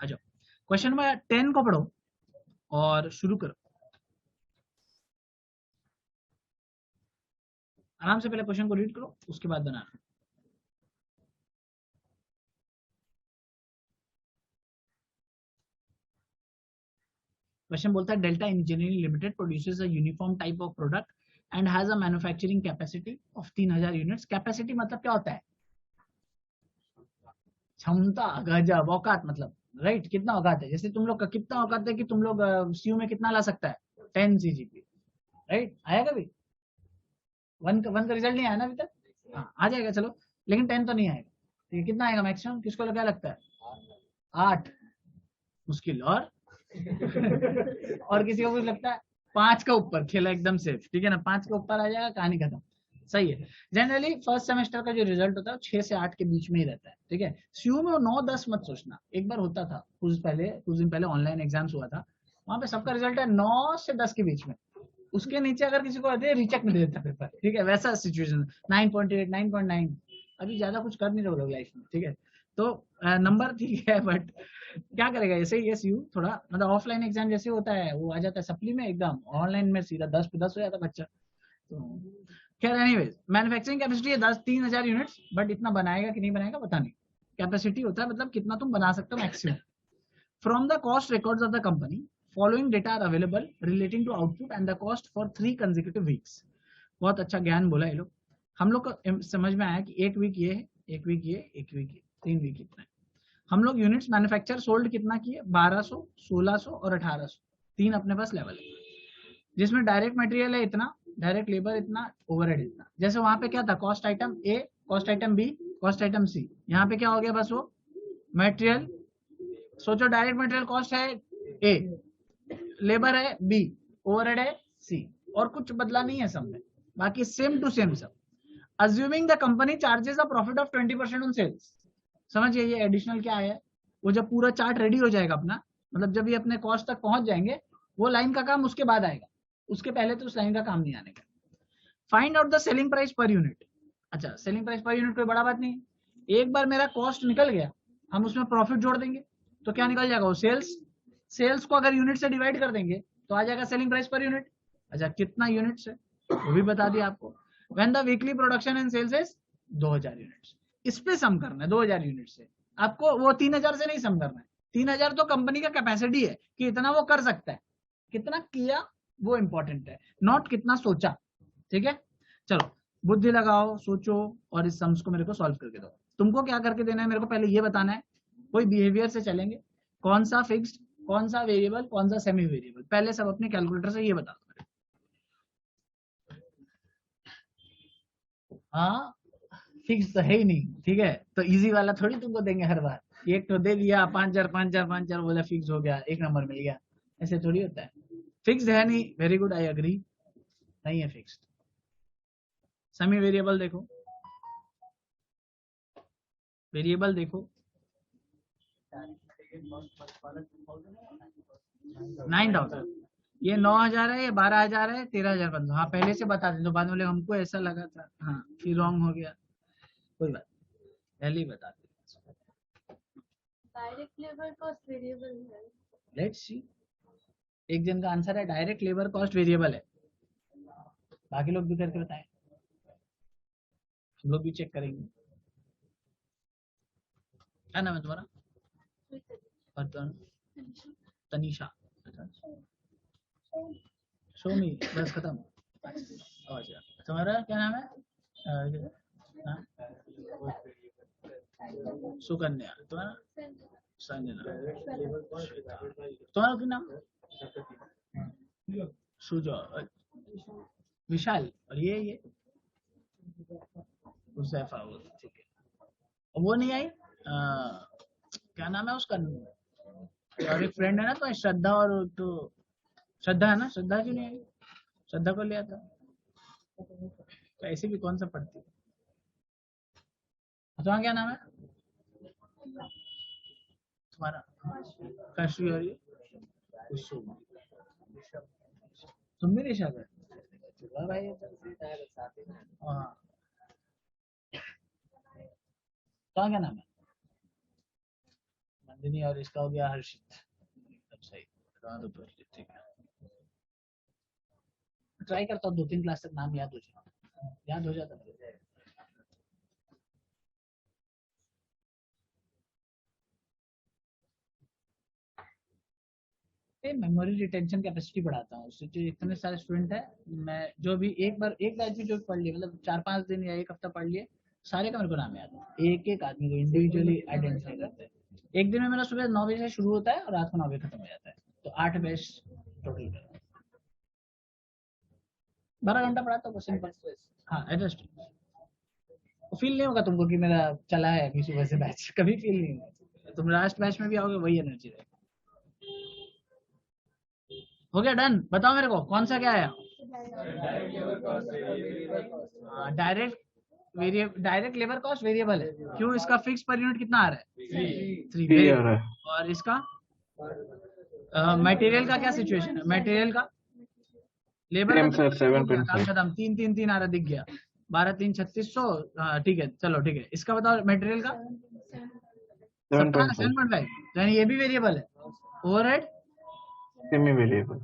आ जाओ question number 10 को पढ़ो और शुरू करो। आराम से पहले क्वेश्चन को रीड करो, उसके बाद बनाना। क्वेश्चन बोलता है delta engineering limited produces a uniform type of product and has a manufacturing capacity of 3000 units. Capacity मतलब क्या होता है? क्षमता, गजब, औकात मतलब, राइट? कितना औकात है, जैसे तुम लोग का कितना औकात है कि तुम लोग सीयू में कितना ला सकता है? 10 सीजीपी, राइट? आया कभी? वन का रिजल्ट नहीं आया ना अभी तक? हाँ आ जाएगा चलो, लेकिन 10 तो नहीं आएगा। ठीक है, कितना आएगा मैक्सिमम? किसको क्या लगता है? 8 मुश्किल, और और किसी को कुछ लगता है 5 का ऊपर? खेला एकदम सेफ, ठीक है ना? 5 के ऊपर आ जाएगा, कहानी खत्म। सही है। जनरली फर्स्ट सेमेस्टर का जो रिजल्ट होता है वो 6 से 8 के बीच में ही रहता है, ठीक है? सीयू में वो 9-10 मत सोचना। एक बार होता था कुछ दिन पहले ऑनलाइन एग्जाम्स हुआ था, वहां पे सबका रिजल्ट है 9 से 10 के बीच में। उसके नीचे अगर किसी को दे, रिचेक में दे देता पेपर, ठीक है? वैसा सिचुएशन 9.8 9.9। अभी ज्यादा कुछ कर नहीं रहे लाइफ में, ठीक है? तो नंबर ठीक है, बट क्या करेगा? ऐसे ही यस यू थोड़ा मतलब ऑफलाइन एग्जाम जैसे होता है वो आ जाता है सप्ली में एकदम, ऑनलाइन में सीधा 10 पे 10 हो जाता है बच्चा। तो खैर एनीवेज, मैन्युफैक्चरिंग कैपेसिटी है 3000 यूनिट्स, बट इतना बनाएगा कि नहीं बनाएगा पता नहीं। कैपेसिटी होता है मतलब कितना तुम बना सकते हो maximum. From the cost records of the company following data are available relating to output and the cost for 3 consecutive weeks. बहुत अच्छा ज्ञान बोला ये लोग। हम लोग को समझ में आया कि एक वीक ये है, एक वीक ये, एक वीक ये, 3 वीक इतना है। हम लोग यूनिट्स मैन्युफैक्चर सोल्ड कितना किए? 1200, 1600 और 1800, तीन अपने पास लेवल है, जिसमें डायरेक्ट मटेरियल है इतना, डायरेक्ट लेबर इतना, ओवरहेड इतना। जैसे वहां पे क्या था? Cost item A, cost item B, cost item C. यहाँ पे क्या हो गया? बस वो मटेरियल। सोचो डायरेक्ट मटेरियल कॉस्ट है ए, लेबर है बी, ओवरहेड है सी, और कुछ बदला नहीं है सब में, बाकी सेम टू सेम सब। Assuming the company charges a profit of 20% on sales. समझिए ये एडिशनल क्या है? वो जब पूरा चार्ट रेडी हो जाएगा अपना, मतलब जब ये अपने कॉस्ट तक पहुंच जाएंगे, वो लाइन का काम उसके बाद आएगा, उसके पहले तो उस लाइन का काम नहीं आने का। Find out the selling price पर यूनिट। अच्छा, सेलिंग प्राइस पर यूनिट कोई बड़ा बात नहीं है। एक बार मेरा कॉस्ट निकल गया, हम उसमें प्रॉफिट जोड़ देंगे तो क्या निकल जाएगा? वो सेल्स। सेल्स को अगर यूनिट से डिवाइड कर देंगे तो आ जाएगा सेलिंग प्राइस पर यूनिट। अच्छा, कितना यूनिट्स है वो भी बता दिया आपको। When the weekly production and sales is 2000 units, इस पे सम करना है 2000 यूनिट से। आपको वो 3000 से नहीं सम करना है। 3000 तो कंपनी का कैपेसिटी है कि इतना वो कर सकता है, कितना किया वो इंपॉर्टेंट है, नॉट कितना सोचा। ठीक है, चलो बुद्धि लगाओ, सोचो और इस सम्स को मेरे को सॉल्व करके दो। तुमको क्या करके देना है मेरे को? पहले ये बताना है, कोई बिहेवियर से चलेंगे, कौन सा फिक्स्ड, कौन सा वेरिएबल, कौन सा सेमी वेरिएबल, पहले सब अपने कैलकुलेटर से ये बता दो। हाँ, फिक्स तो है ही नहीं, ठीक है? तो इजी वाला थोड़ी तुमको देंगे हर बार। एक तो दे दिया 5000 5000 5000, बोला फिक्स हो गया, एक नंबर मिल गया, ऐसे थोड़ी होता है। फिक्स है नहीं, वेरी गुड, आई अग्री, नहीं है फिक्स्ड। सेमी वेरिएबल देखो, वेरिएबल देखो, 9000, ये 9000 है, ये 12000 है, 13500। हाँ पहले से बता दें तो बाद में हमको ऐसा लगा था, हाँ फिर रॉन्ग हो गया, कोई बात पहले ही बता दें। डायरेक्ट लेबर कॉस्ट वेरिएबल है। लेट्स सी, एक जन का आंसर है डायरेक्ट लेबर कॉस्ट वेरिएबल है, बाकी लोग भी करके बताएं, हम लोग भी चेक करेंगे। क्या नाम है तुम्हारा? तनीषा। सोमी, बस खत्म। अच्छा, तुम्हारा क्या नाम है? हाँ? सुकन्या। तुम्हारा? संजना। तुम्हारा क्या नाम? सुजय। विशाल। और ये हुसैफा, वो ठीक है। और वो नहीं आई, क्या नाम है उसका? और एक फ्रेंड है ना तो श्रद्धा, और तो श्रद्धा है ना, श्रद्धा क्यों नहीं आई? श्रद्धा को लिया था, तो ऐसे भी कौन सा पढ़ती है? तुम्हारा क्या नाम है? तुम्हारा? काशी, और ये कुसुम। तुम भी निशा कर? भाई हाँ, तुम्हारा क्या नाम है? नंदिनी और इसका हो गया हर्षित, एकदम सही। ठीक है, ट्राई करता हूँ 2-3 क्लास तक नाम याद हो जाए, याद हो जाता है। मेमोरी रिटेंशन कैपेसिटी बढ़ाता हूँ उससे, जो इतने सारे स्टूडेंट है, मैं जो भी एक बैच में जो पढ़ लिए, मतलब 4-5 दिन या एक हफ्ता पढ़ लिए, सारे का मेरे को नाम याद है, एक एक आदमी को इंडिविजुअली आइडेंटिफाई करते हैं। एक दिन में मेरा सुबह 9 बजे से शुरू होता है और रात को 9 बजे खत्म हो जाता है, तो 8 बैच टोटल 12 घंटा पढ़ाता हूँ सिंपल। हाँ एडजस्ट, फील नहीं होगा तुमको कि मेरा चला है अभी सुबह से बैच, कभी फील नहीं होगा, तुम लास्ट बैच में भी आओगे वही एनर्जी रहेगी। हो गया डन, बताओ मेरे को कौन सा क्या आया। डायरेक्ट लेबर कॉस्ट वेरिएबल है, क्यों, इसका फिक्स पर यूनिट कितना आ रहा है, 3। और इसका मटेरियल का क्या सिचुएशन है, मटेरियल का लेबर का 7.5 काम खत्म, 3 आ रहा, दिख गया 12-3 3600। ठीक है चलो ठीक है, इसका बताओ मटेरियल का 7.5, यानी ये भी वेरिएबल है। ओवरहेड सेमी वेरिएबल,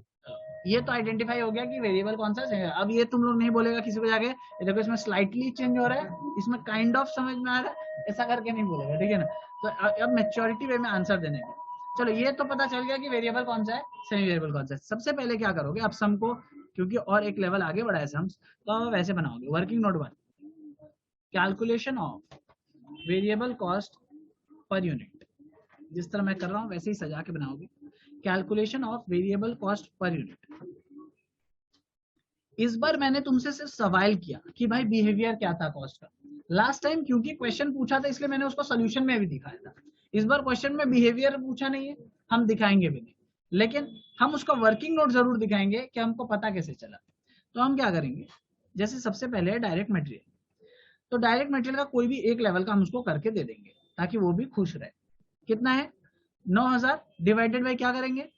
ये तो आइडेंटिफाई हो गया कि वेरिएबल कौन सा है। अब ये तुम लोग नहीं बोलेगा किसी को जाके ये देखो इसमें स्लाइटली चेंज हो रहा है, इसमें काइंड ऑफ समझ में आ रहा है, ऐसा करके नहीं बोलेगा, ठीक है ना। तो अब मैच्योरिटी वे में आंसर देने का, चलो ये तो पता चल गया कि वेरिएबल कौन सा है, सेमी वेरिएबल कौन सा है। सबसे पहले क्या करोगे, अब सम को, क्योंकि और एक लेवल आगे बढ़ा है सम्स, तो अब वैसे बनाओगे। Working note 1, calculation of variable cost per unit, जिस तरह मैं कर रहा हूँ वैसे ही सजा के बनाओगे। Calculation of variable cost per unit. इस बार मैंने तुमसे सिर्फ सवाल किया कि भाई बिहेवियर क्या था कॉस्ट का। लास्ट टाइम क्योंकि क्वेश्चन पूछा था इसलिए मैंने उसको सोल्यूशन में भी दिखाया था। इस बार क्वेश्चन में बिहेवियर पूछा नहीं है, हम दिखाएंगे भी नहीं, लेकिन हम उसका वर्किंग नोट जरूर दिखाएंगे कि हमको पता कैसे चला। तो हम क्या करेंगे, जैसे सबसे पहले है डायरेक्ट मटेरियल, तो डायरेक्ट मटेरियल का कोई भी एक लेवल का हम उसको करके दे देंगे ताकि वो भी खुश रहे। कितना है, 9000 डिवाइडेड बाई क्या करेंगे,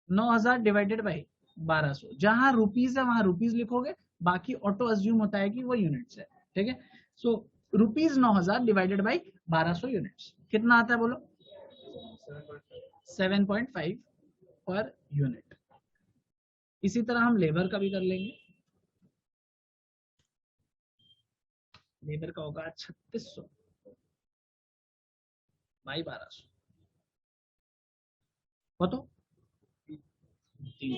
9000 डिवाइडेड बाई 1200, जहां रुपीज है वहां रुपीज लिखोगे, बाकी ऑटो अज्यूम होता है कि वो यूनिट्स है, ठीक है। So rupees 9000 divided by 1200 units, कितना आता है बोलो, 7.5 पर यूनिट। इसी तरह हम लेबर का भी कर लेंगे, लेबर का होगा 3600 बाई 1200, बताओ 3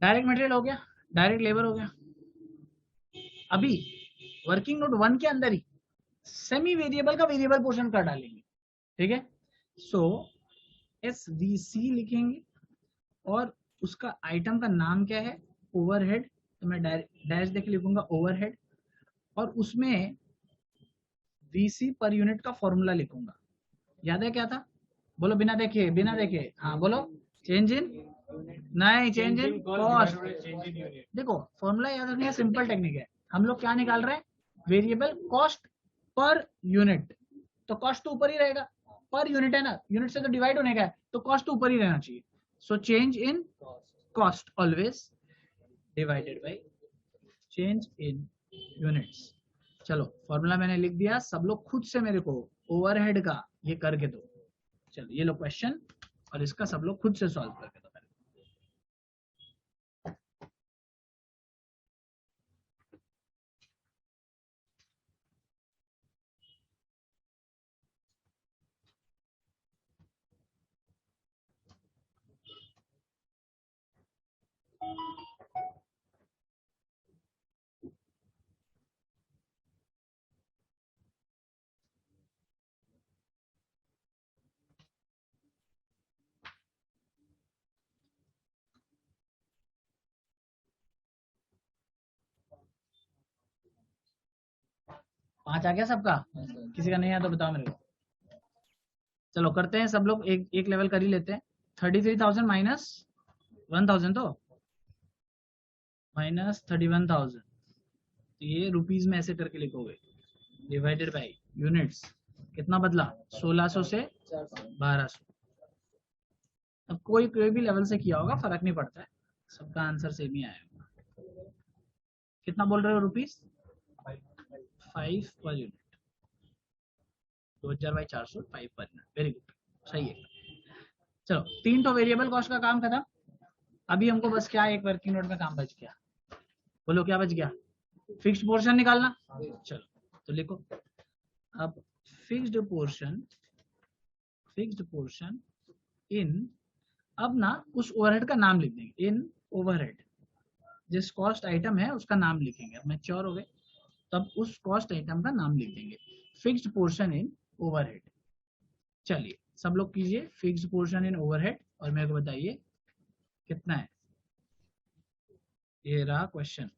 डायरेक्ट मटेरियल हो गया, डायरेक्ट लेबर हो गया। अभी वर्किंग नोट 1 के अंदर ही सेमी वेरिएबल का वेरिएबल पोर्शन कर डालेंगे, ठीक है। सो SVC लिखेंगे और उसका आइटम का नाम क्या है, ओवरहेड, तो मैं डैश देख लिखूंगा ओवरहेड, और उसमें VC पर यूनिट का फॉर्मूला लिखूंगा। याद है क्या था, बोलो बिना देखे, हाँ बोलो, चेंज इन, नहीं चेंज इन कॉस्ट। देखो फॉर्मूला याद रखने का सिंपल टेक्निक है, हम लोग क्या निकाल रहे हैं, वेरिएबल कॉस्ट पर यूनिट, तो कॉस्ट तो ऊपर ही रहेगा, पर यूनिट है ना, यूनिट से तो डिवाइड होने का है, तो कॉस्ट तो ऊपर ही रहना चाहिए। So change in cost always divided by change in units. चलो फॉर्मूला मैंने लिख दिया, सब लोग खुद से मेरे को ओवरहेड का ये करके दो। चलो ये लो क्वेश्चन, और इसका सब लोग खुद से सॉल्व करके दो। 5 आ गया सबका, किसी का नहीं आया तो बताओ मेरे को। चलो करते हैं, सब लोग एक लेवल कर ही लेते हैं। 33,000 माइनस 1000, तो माइनस 31,000, तो ये रुपीज में ऐसे करके लिखोगे, डिवाइडेड बाय यूनिट्स, कितना बदला, 1600 से 1200। अब कोई भी लेवल से किया होगा, फर्क नहीं पड़ता है, सबका आंसर सेम ही आएगा। कितना बोल रहे हो rupees, 5 per unit, 2000/400 5 per unit. Very good, सही है। चलो 3 तो वेरिएबल कॉस्ट का काम खत्म। अभी हमको बस क्या एक वर्किंग नोट में काम बच गया, बोलो क्या बच गया? फिक्स्ड पोर्शन निकालना। चलो तो लिखो अब फिक्स्ड पोर्शन इन, अब ना उस ओवरहेड का नाम लिख देंगे, इन ओवरहेड, जिस कॉस्ट आइटम है उसका नाम लिखेंगे। अब मैच्योर हो गए तब उस कॉस्ट आइटम का नाम लिख देंगे, फिक्स्ड पोर्शन इन ओवरहेड। चलिए सब लोग कीजिए फिक्स्ड पोर्शन इन ओवरहेड और मेरे को बताइए कितना है। ये रहा क्वेश्चन,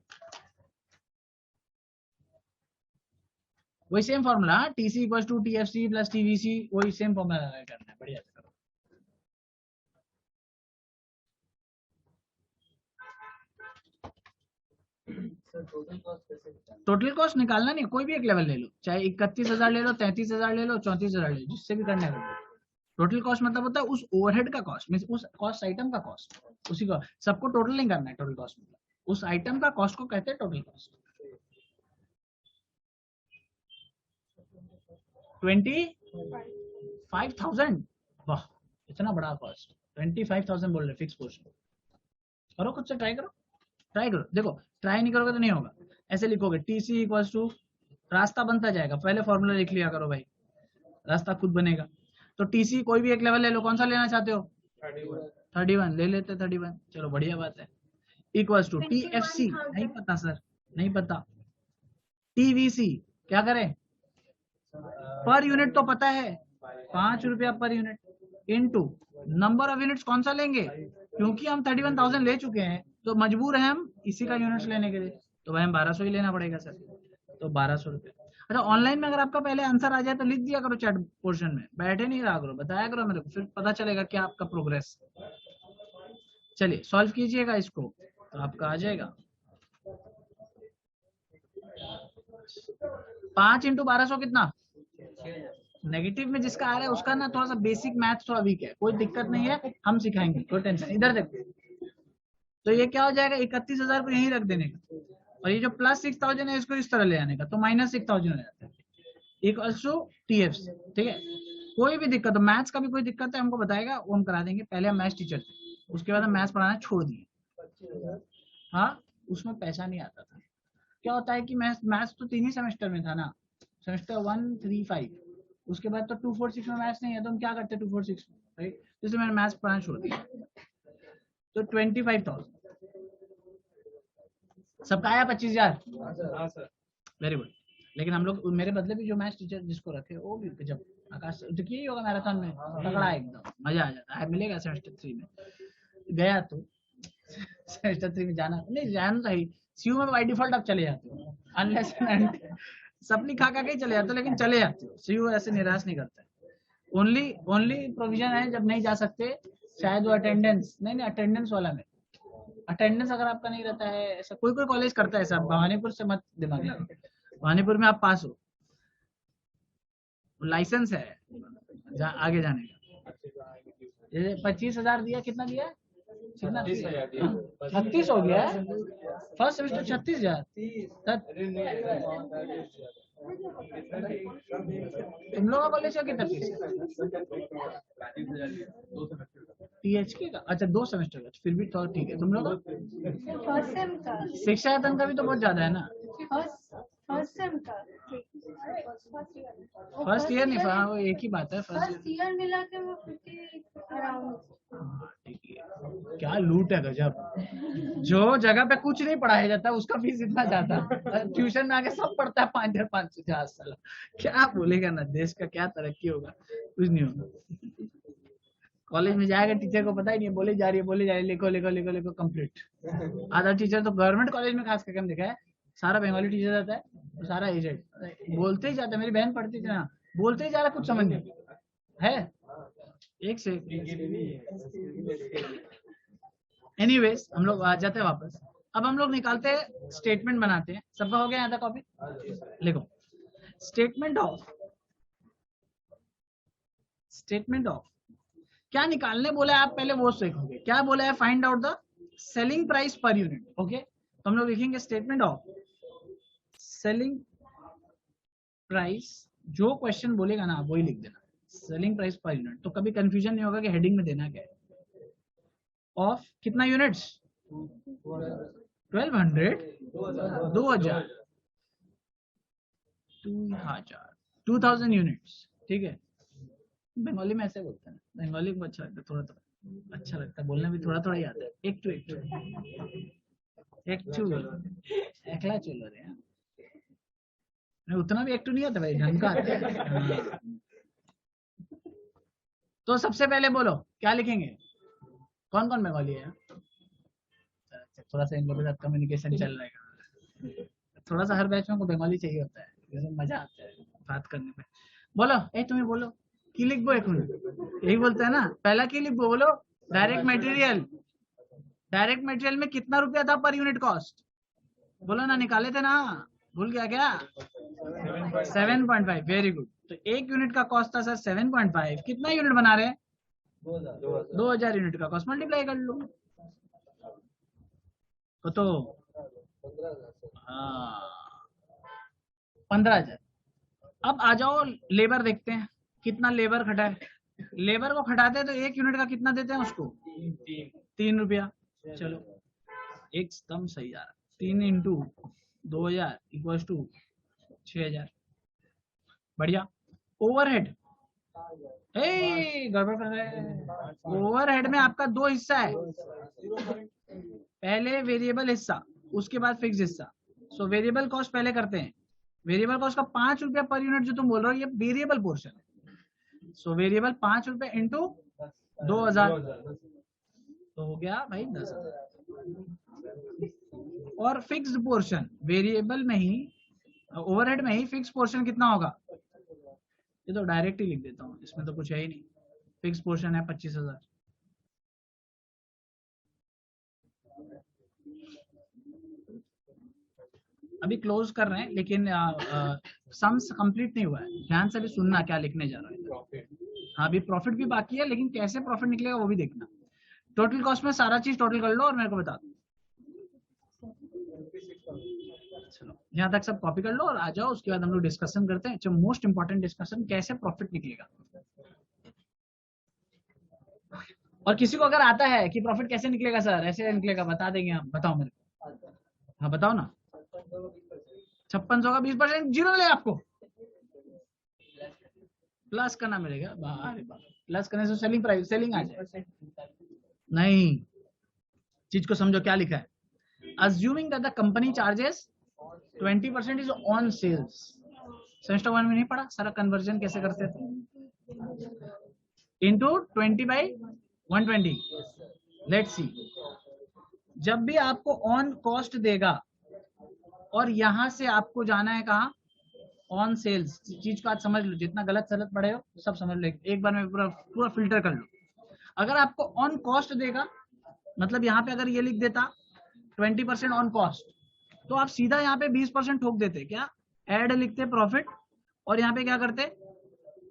वही same formula, TC equal to TFC plus TVC, वही सेम फॉर्मूला करना है। बढ़िया से करो। टोटल कॉस्ट निकालना नहीं, कोई भी एक लेवल ले लो, चाहे 31,000 ले लो, 33,000 ले लो, 34,000 ले लो, जिससे भी करना है। टोटल कॉस्ट मतलब होता है उस ओवरहेड का कॉस्ट, मींस उस कॉस्ट आइटम का कॉस्ट, उसी को, सबको टोटल नहीं करना है। टोटल कॉस्ट मतलब उस आइटम का कॉस्ट को कहते हैं टोटल कॉस्ट। 25,000, वाह इतना बड़ा कॉस्ट, 25,000 बोल रहे फिक्स पोर्शन। करो खुद से, ट्राई करो, ट्राई करो। देखो ट्राई नहीं करोगे तो नहीं होगा। ऐसे लिखोगे टीसी इक्वल्स टू, रास्ता बनता जाएगा, पहले फॉर्मूला लिख लिया करो भाई, रास्ता खुद बनेगा। तो टीसी कोई भी एक लेवल ले लो, कौन सा लेना चाहते हो? 31 ले लेते, 31, चलो बढ़िया बात है। इक्वल्स टू टीएफसी, नहीं पता सर, नहीं पता। टीवीसी क्या करें, पर यूनिट तो पता है 5 रुपया per unit, into number of units कौन सा लेंगे, क्योंकि हम 31,000 ले चुके हैं तो मजबूर है हम इसी का यूनिट्स लेने के लिए, तो भाई हम 1200 ही लेना पड़ेगा सर, तो 1200 रुपये। अच्छा ऑनलाइन में अगर आपका पहले आंसर आ जाए तो लिख दिया करो चैट पोर्शन में, बैठे नहीं रहा करो, बताया करो मेरे को, फिर पता चलेगा क्या आपका प्रोग्रेस। चलिए सॉल्व कीजिएगा इसको तो आपका आ जाएगा 5 × 1200 कितना, नेगेटिव में जिसका आ रहा है उसका ना थोड़ा सा बेसिक मैथ थोड़ा वीक है, कोई दिक्कत नहीं है, हम सिखाएंगे, कोई टेंशन। इधर देखो तो ये क्या हो जाएगा, 31,000 को यहीं रख देने का, और ये जो प्लस 6,000 है इसको इस तरह ले आने का, तो माइनस 6,000 हो जाता है, इक्वल्स टू टीएफसी। ठीक है, कोई भी दिक्कत हो, मैथ्स का भी कोई दिक्कत है हमको बताएगा, वो हम करा देंगे। पहले हम मैथ्स टीचर थे, उसके बाद हम मैथ्स पढ़ाना छोड़ दिए। हाँ उसमें पैसा नहीं आता था। क्या होता है कि मैथ्स तो 3 ही सेमेस्टर में था ना, सेमेस्टर 1, 3, 5, उसके बाद तो 2, 4, 6 में मैथ्स नहीं है, तो हम क्या करते 2, 4, 6 में, राइट, इसलिए मैंने मैथ्स पढ़ाना छोड़ दिया। तो 25,000 सबका आया 25,000, वेरी गुड। लेकिन हम लोग मेरे बदले भी जो मैथ्स टीचर जिसको रखे वो भी जब आकाश तो यही होगा मैराथन में, तगड़ा एकदम मजा आ जाता है, मिलेगा सेमेस्टर 3 में। गया तो सेमेस्टर 3 में जाना नहीं, जाना तो ही सीयू में बाय डिफॉल्ट आप चले जाते हो, अनलेस सपनी खा के चले जाते हो, लेकिन चले जाते हो, सीयू ऐसे निराश नहीं करता है। ओनली प्रोविजन है जब नहीं जा सकते, शायद वो अटेंडेंस, नहीं अटेंडेंस वाला में, अटेंडेंस अगर आपका नहीं रहता है, ऐसा कोई कॉलेज करता है ऐसा, भवानीपुर से मत दिमाग लगाओ, भवानीपुर में आप पास हो, लाइसेंस है आगे जाने का। 25,000 दिया, कितना दिया, कितना 36 हो गया है, फर्स्ट सेमेस्टर 36,000। तुम लोगों का कॉलेज का कितना फीस, टीएचके का, अच्छा 2 सेमेस्टर का, फिर भी तो ठीक है। तुम लोग शिक्षा वेतन का भी तो बहुत ज्यादा है ना, फर्स्ट ईयर नहीं, वो एक ही बात है, फर्स्ट ईयर मिला के वो 50 अराउंड। ठीक है, क्या लूट है गजब, जो जगह पे कुछ नहीं पढ़ाया जाता उसका फीस इतना ज्यादा, ट्यूशन में आके सब पढ़ता है 5,500 साल, क्या बोलेगा ना, देश का क्या तरक्की होगा, कुछ नहीं होगा। कॉलेज में जाएगा टीचर को पता ही नहीं, बोले जा रही है, लिखो लिखो लिखो लिखो कंप्लीट। आधा टीचर तो गवर्नमेंट कॉलेज में खास करके हम देखा है, सारा बंगाली टीचर रहता है, तो सारा एजेड बोलते ही जाता है। मेरी बहन पढ़ती थी ना, बोलते ही जा रहा, कुछ समझ नहीं है, एक से। एनीवेज हम लोग आ जाते हैं वापस। अब हम लोग निकालते हैं, स्टेटमेंट बनाते हैं। सबका हो गया यहाँ तक कॉपी, लिखो स्टेटमेंट ऑफ क्या निकालने बोला है, आप पहले वो सीखोगे। क्या बोला है, find out the selling price पर यूनिट। ओके, तो हम लोग लिखेंगे स्टेटमेंट ऑफ सेलिंग प्राइस जो क्वेश्चन बोलेगा ना वही लिख देना, सेलिंग प्राइस पर यूनिट, तो कभी कंफ्यूजन नहीं होगा कि हेडिंग में देना क्या है। ऑफ कितना यूनिट्स, 1200, 2000, 2000 यूनिट्स, ठीक है। बंगाली में ऐसे बोलते हैं, बंगाली को अच्छा लगता है, थोड़ा थोड़ा अच्छा लगता है बोलने भी, थोड़ा थोड़ा ही आता है। एक टू एकला चलो रे, नहीं उतना भी एक्टिव नहीं आता भाई, ढंग का आता है। हाँ। तो सबसे पहले बोलो क्या लिखेंगे, कौन कौन बंगाली है? थोड़ा सा इन लोगों के साथ कम्युनिकेशन चल रहा है, थोड़ा सा हर बैच में को बंगाली चाहिए होता है, जैसे मजा आता है बात करने में। बोलो तुम्हें बोलो की लिखबो, एक यही बोलते हैं ना, पहला की लिखबो, बोलो डायरेक्ट मटेरियल। डायरेक्ट मटेरियल में कितना रुपया था पर यूनिट कॉस्ट, बोलो ना, निकाले थे ना, भूल गया क्या? 7.5, वेरी गुड। तो एक यूनिट का कॉस्ट था सर 7.5, कितना यूनिट बना रहे हैं? 2000 यूनिट का कॉस्ट, मल्टीप्लाई कर लो तो 15,000। अब आ जाओ लेबर देखते हैं, कितना लेबर खटा है। लेबर को खटाते हैं तो एक यूनिट का कितना देते हैं उसको? 3 रुपया। चलो एकदम सही जा रहा, 3 इंटू 2000 इक्वल टू 6000, बढ़िया। ओवरहेड, गड़बड़ कर रहे हैं। ओवरहेड में आपका 2 हिस्सा है, पहले वेरिएबल हिस्सा, उसके बाद फिक्स हिस्सा। सो वेरिएबल कॉस्ट पहले करते हैं। वेरिएबल कॉस्ट का 5 रुपया पर यूनिट जो तुम बोल रहे हो, ये वेरिएबल पोर्शन है। सो वेरिएबल 5 रुपए इंटू 2000, तो हो गया भाई 10,000। और फिक्स्ड पोर्शन वेरिएबल में ही, ओवरहेड में ही फिक्स पोर्शन कितना होगा? ये तो डायरेक्ट ही लिख देता हूँ, इसमें तो कुछ है ही नहीं। फिक्स पोर्शन है 25,000। अभी क्लोज कर रहे हैं, लेकिन सम्स कंप्लीट नहीं हुआ है, ध्यान से भी सुनना क्या लिखने जा रहा है। हाँ अभी प्रॉफिट भी बाकी है, लेकिन कैसे प्रॉफिट निकलेगा वो भी देखना। टोटल कॉस्ट में सारा चीज टोटल कर लो और मेरे को बता दो। चलो यहाँ तक सब कॉपी कर लो और आ जाओ, उसके बाद हम लोग डिस्कशन करते हैं। मोस्ट इंपॉर्टेंट डिस्कशन, कैसे प्रॉफिट निकलेगा। और किसी को अगर आता है कि प्रॉफिट कैसे निकलेगा सर, ऐसे निकलेगा, बता देंगे हम, बताओ मेरे को। हाँ बताओ ना। 5600 का 20% जीरो मिलेगा आपको, प्लस करना मिलेगा। प्लस करने से सेलिंग प्राइस, सेलिंग आ जाए। नहीं, चीज को समझो क्या लिखा है। Assuming that the company charges 20% is on sales। Semester 1 में नहीं पढ़ा सारा कन्वर्जन कैसे करते थे? इंटू 20/120। लेट्स सी, जब भी आपको ऑन कॉस्ट देगा और यहां से आपको जाना है कहा? On sales. चीज को आज समझ लो, जितना गलत सलत पढ़े हो सब समझ लो, एक बार में पूरा फिल्टर कर लो। अगर आपको ऑन कॉस्ट देगा, मतलब यहाँ पे अगर ये लिख देता 20% ऑन कॉस्ट, तो आप सीधा यहाँ पे 20% ठोक देते, क्या ऐड लिखते प्रॉफिट, और यहाँ पे क्या करते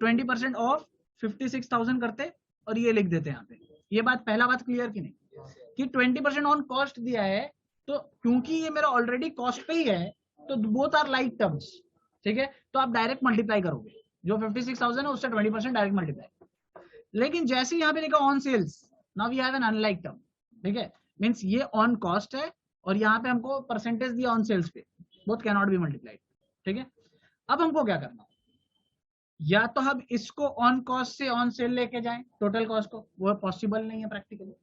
20% ऑफ 56,000 करते और ये लिख देते यहाँ पे। ये बात, पहला बात क्लियर की नहीं कि 20% ऑन कॉस्ट दिया है, तो क्योंकि ये मेरा ऑलरेडी कॉस्ट पे ही है, तो बोथ आर लाइक टर्म्स, ठीक है। तो आप डायरेक्ट मल्टीप्लाई करोगे, जो 56,000 है उससे 20% डायरेक्ट मल्टीप्लाई। लेकिन जैसे यहाँ पे लिखा on sales, now we have an unlike term, ठीक है। मीन्स ये ऑन कॉस्ट है और यहाँ पे हमको परसेंटेज दिया ऑन सेल्स पे, both can not be multiplied, ठीक है। अब हमको क्या करना, या तो हम इसको ऑन कॉस्ट से ऑन सेल लेके जाएं टोटल कॉस्ट को, वो पॉसिबल नहीं है प्रैक्टिकली।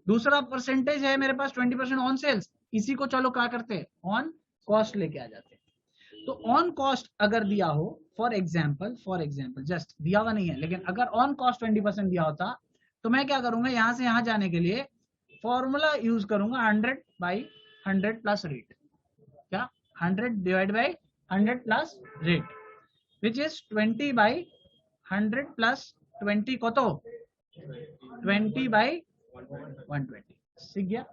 दूसरा परसेंटेज है मेरे पास 20% ऑन सेल्स, इसी को चलो क्या करते हैं ऑन कॉस्ट लेके आ जाते हैं। तो ऑन कॉस्ट अगर दिया हो, फॉर एग्जाम्पल जस्ट दिया हुआ नहीं है, लेकिन अगर ऑन कॉस्ट 20% दिया होता, तो मैं क्या करूंगा, यहां से यहां जाने के लिए फॉर्मूला यूज करूंगा 100/100 प्लस रेट। क्या 100 divide by 100 plus rate, which is 20/100 plus 20 को तो 20/120। सीख गया।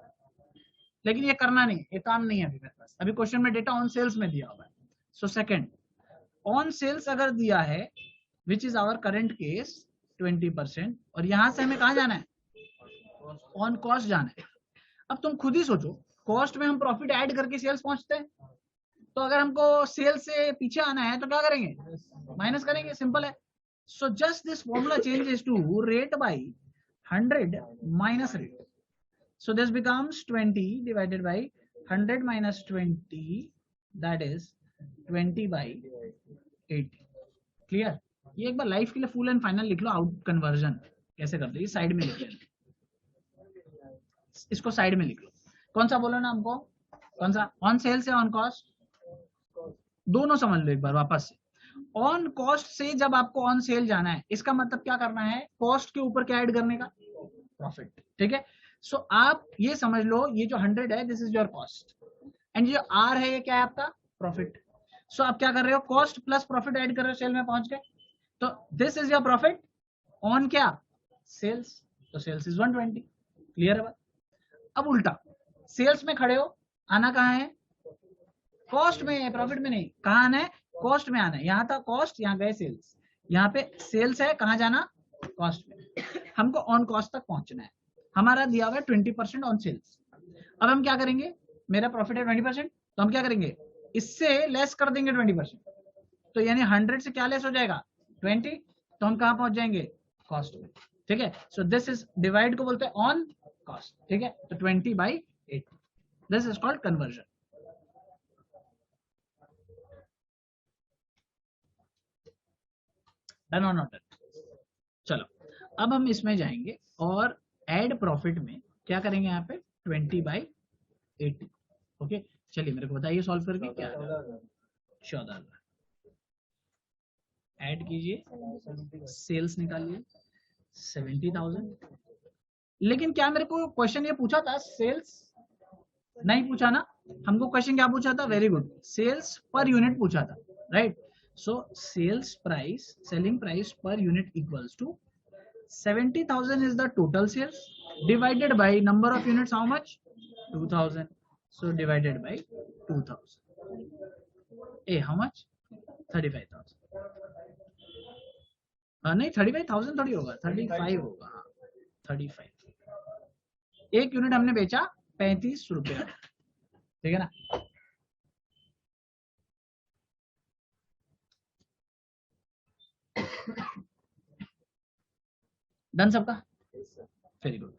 लेकिन ये करना नहीं, ये काम नहीं है अभी मेरे पास, अभी क्वेश्चन में डेटा ऑन सेल्स में दिया हुआ है। सो सेकंड, ऑन सेल्स अगर दिया है, which is our current case 20%, और यहां से हमें कहा जाना है, ऑन कॉस्ट जाना है। अब तुम खुद ही सोचो, कॉस्ट में हम प्रॉफिट ऐड करके सेल्स पहुंचते हैं, तो अगर हमको सेल से पीछे आना है तो क्या करेंगे, माइनस करेंगे, सिंपल है. So just this formula changes to rate by 100 minus rate. So this becomes 20 divided by 100 minus 20, that is 20 by 80. Clear? ये एक बार लाइफ के लिए फुल एंड फाइनल लिख लो. आउट कन्वर्जन कैसे करते हैं साइड में लिख लेना, इसको साइड में लिख लो. कौन सा बोलो ना हमको, कौन सा, ऑन सेल से ऑन कॉस्ट, दोनों समझ लो एक बार वापस से. ऑन कॉस्ट से जब आपको ऑन सेल जाना है, इसका मतलब क्या करना है, कॉस्ट के ऊपर क्या ऐड करने का, प्रॉफिट. ठीक है. सो आप ये समझ लो, ये जो 100 है this is your cost, and जो आर है ये क्या है आपका प्रॉफिट. सो आप क्या कर रहे हो, कॉस्ट प्लस प्रॉफिट ऐड कर रहे हो, सेल में पहुंच गए. तो this is your profit on क्या, सेल्स. तो सेल्स इज 120. क्लियर है. अब उल्टा, सेल्स में खड़े हो, आना कहाँ है, कॉस्ट में है, प्रॉफिट में नहीं. कहाँ आना है, कॉस्ट में आना है. यहाँ था कॉस्ट, यहाँ गए सेल्स, यहाँ पे सेल्स है, कहाँ जाना, कॉस्ट में. हमको ऑन कॉस्ट तक पहुंचना है. हमारा दिया हुआ है 20% ऑन सेल्स. अब हम क्या करेंगे, मेरा प्रॉफिट है 20%, तो हम क्या करेंगे, इससे लेस कर देंगे 20%. तो यानी 100 से क्या लेस हो जाएगा, 20. तो हम कहाँ पहुंच जाएंगे, कॉस्ट में. ठीक है. सो दिस इज डिवाइड को बोलते हैं ऑन कॉस्ट. ठीक है. तो 20 by 80, this is called conversion. Done और नॉट डन. चलो अब हम इसमें जाएंगे और एड प्रॉफिट में क्या करेंगे, यहाँ पे 20 by 80. ओके. चलिए मेरे को बताइए सॉल्व करके क्या है. 14,000 ऐड कीजिए, सेल्स निकालिए 70,000. लेकिन क्या मेरे को क्वेश्चन ये पूछा था, सेल्स नहीं पूछा ना. हमको क्वेश्चन क्या पूछा था, वेरी गुड, सेल्स पर यूनिट पूछा था, right. So sales price, selling price पर unit equals to 70,000 is the total sales divided by number of units, how much, 2,000. So divided by 2,000. A how much, 35,000. नहीं 35,000 थोड़ी होगा, 35 होगा. 35. एक यूनिट हमने बेचा 35 रुपया. ठीक है ना. डन सबका, वेरी गुड.